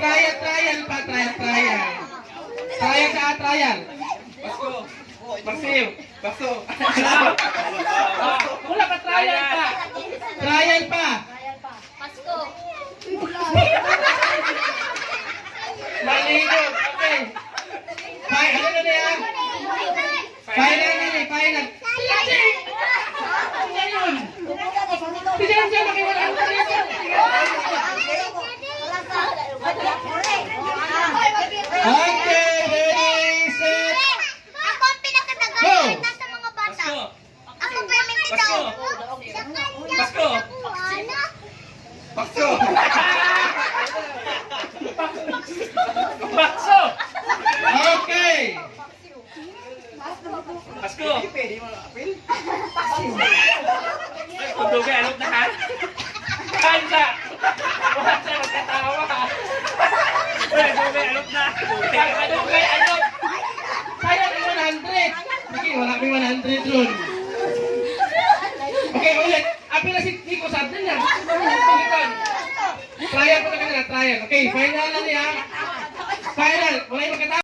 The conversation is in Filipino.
trial pa, trial. Trial ka, trial. Pasko. Marsil. Pasko. Wala pa, trial pa. Trial pa. Pasko. Maligo. Okay. Ano na yan? Final na eh, final. Ngayon. Tignan siya, makiwala ko rin. Okay, ready, set. Ako ang pinakatagal sa mga bata. Ako permanent daw. Pasko. Pasko. Pasko. Okay. Pasko. Kung dugay, anong na ha? Kansa. Wala siya magkatawa. Dugay, anong na? Dugay, anong? Kaya ng 100. Sige, wala kami 100 ron. Okay, ulit. Apil na si Nico Sarden yan. Trial po na kanila, trial. Okay, final na niya. Final. Wala yung magkatawa.